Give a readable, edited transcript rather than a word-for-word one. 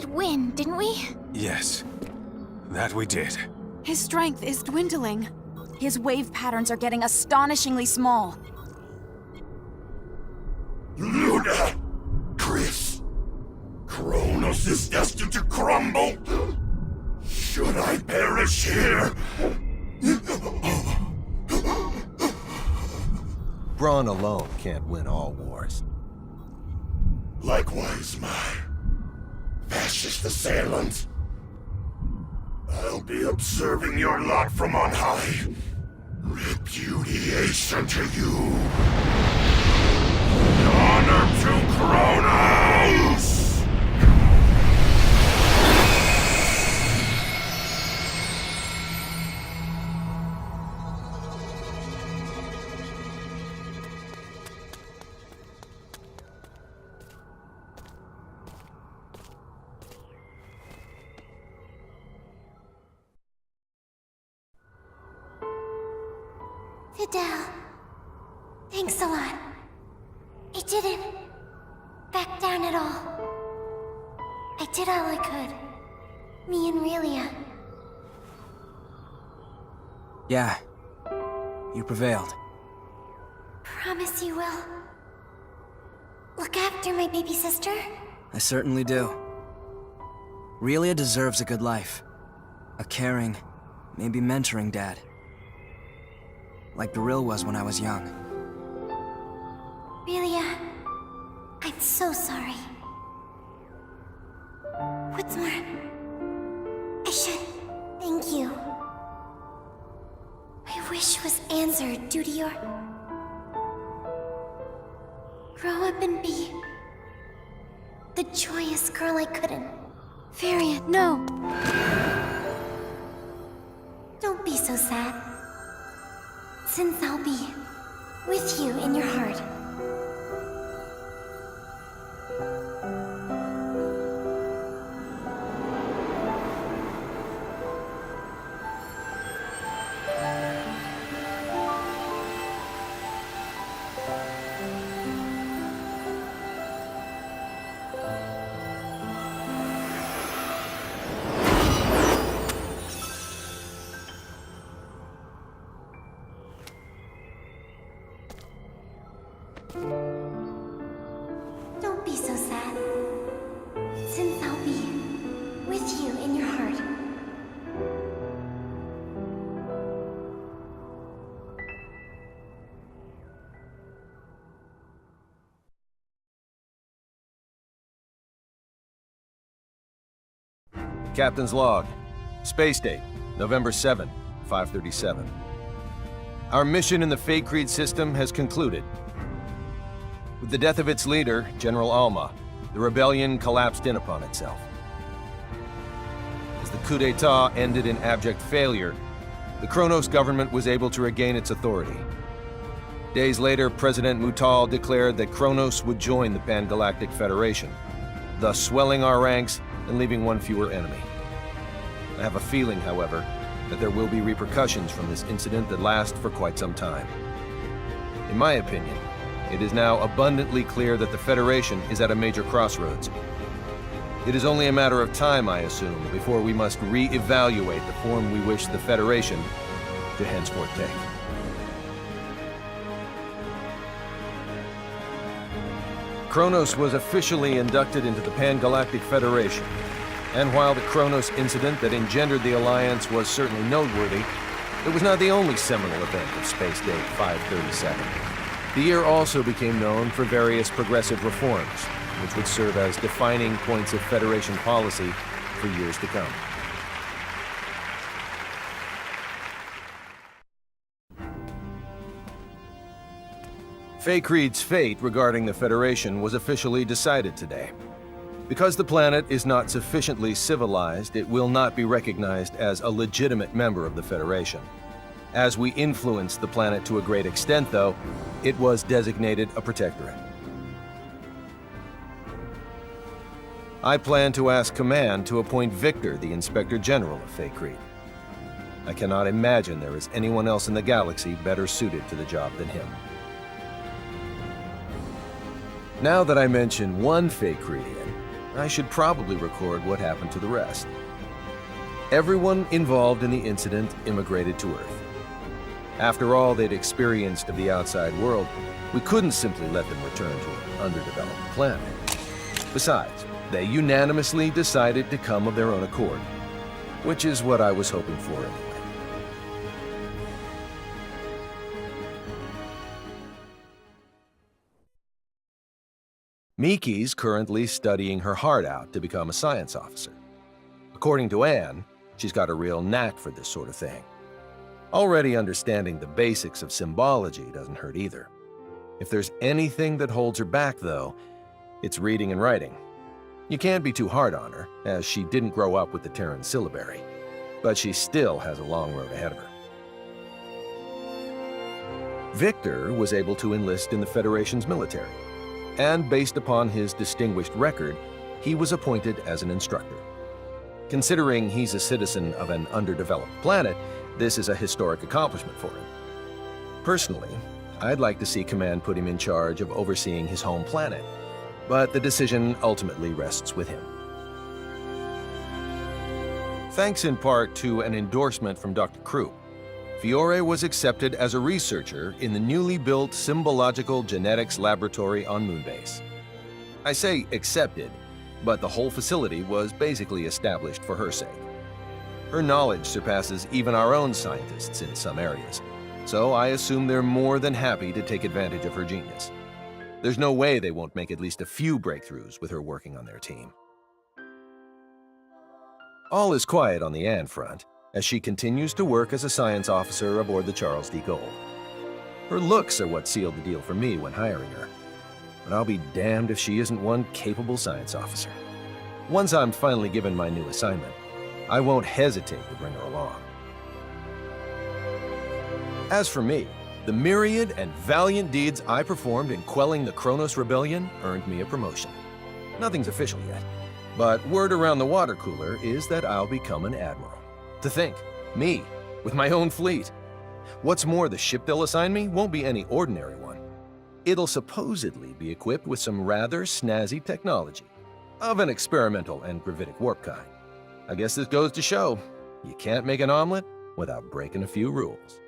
did win, didn't we? Yes, that we did. His strength is dwindling. His wave patterns are getting astonishingly small. Luna! Chris! Kronos is destined to crumble! Should I perish here? Brawn alone can't win all wars. Likewise, my fascist assailant. I'll be observing your lot from on high. Repudiation to you. Honor to Kronos! Fidel, thanks a lot. I didn't back down at all. I did all I could. Me and Relia. Yeah. You prevailed. Promise you will. Look after my baby sister. I certainly do. Relia deserves a good life. A caring, maybe mentoring dad. Like Beryl was when I was young. Relia, I'm so sorry. What's more, I should thank you. My wish was answered due to your... grow up and be the joyous girl I couldn't. Varian, no! Don't be so sad. Since I'll be with you in your heart. Don't be so sad, since I'll be with you in your heart. Captain's log. Space date, November 7, 537. Our mission in the Fate Creed system has concluded. With the death of its leader, General Alma, the rebellion collapsed in upon itself. As the coup d'etat ended in abject failure, the Kronos government was able to regain its authority. Days later, President Mutal declared that Kronos would join the Pan-Galactic Federation, thus swelling our ranks and leaving one fewer enemy. I have a feeling, however, that there will be repercussions from this incident that last for quite some time. In my opinion, it is now abundantly clear that the Federation is at a major crossroads. It is only a matter of time, I assume, before we must re-evaluate the form we wish the Federation to henceforth take. Kronos was officially inducted into the Pan-Galactic Federation, and while the Kronos incident that engendered the Alliance was certainly noteworthy, it was not the only seminal event of Space Date 537. The year also became known for various progressive reforms, which would serve as defining points of Federation policy for years to come. Faithlessness' fate regarding the Federation was officially decided today. Because the planet is not sufficiently civilized, it will not be recognized as a legitimate member of the Federation. As we influenced the planet to a great extent, though, it was designated a protectorate. I plan to ask Command to appoint Victor the Inspector General of Faithlessness. I cannot imagine there is anyone else in the galaxy better suited to the job than him. Now that I mention one Faithlessian, I should probably record what happened to the rest. Everyone involved in the incident immigrated to Earth. After all they'd experienced of the outside world, we couldn't simply let them return to an underdeveloped planet. Besides, they unanimously decided to come of their own accord, which is what I was hoping for anyway. Miki's currently studying her heart out to become a science officer. According to Anne, she's got a real knack for this sort of thing. Already understanding the basics of symbology doesn't hurt either. If there's anything that holds her back, though, it's reading and writing. You can't be too hard on her, as she didn't grow up with the Terran syllabary, but she still has a long road ahead of her. Victor was able to enlist in the Federation's military, and based upon his distinguished record, he was appointed as an instructor. Considering he's a citizen of an underdeveloped planet, this is a historic accomplishment for him. Personally, I'd like to see Command put him in charge of overseeing his home planet, but the decision ultimately rests with him. Thanks in part to an endorsement from Dr. Krupp, Fiore was accepted as a researcher in the newly built Symbological Genetics Laboratory on Moonbase. I say accepted, but the whole facility was basically established for her sake. Her knowledge surpasses even our own scientists in some areas, so I assume they're more than happy to take advantage of her genius. There's no way they won't make at least a few breakthroughs with her working on their team. All is quiet on the Anne front, as she continues to work as a science officer aboard the Charles D. Gold. Her looks are what sealed the deal for me when hiring her, but I'll be damned if she isn't one capable science officer. Once I'm finally given my new assignment, I won't hesitate to bring her along. As for me, the myriad and valiant deeds I performed in quelling the Kronos Rebellion earned me a promotion. Nothing's official yet, but word around the water cooler is that I'll become an admiral. To think, me, with my own fleet. What's more, the ship they'll assign me won't be any ordinary one. It'll supposedly be equipped with some rather snazzy technology, of an experimental and gravitic warp kind. I guess this goes to show, you can't make an omelet without breaking a few rules.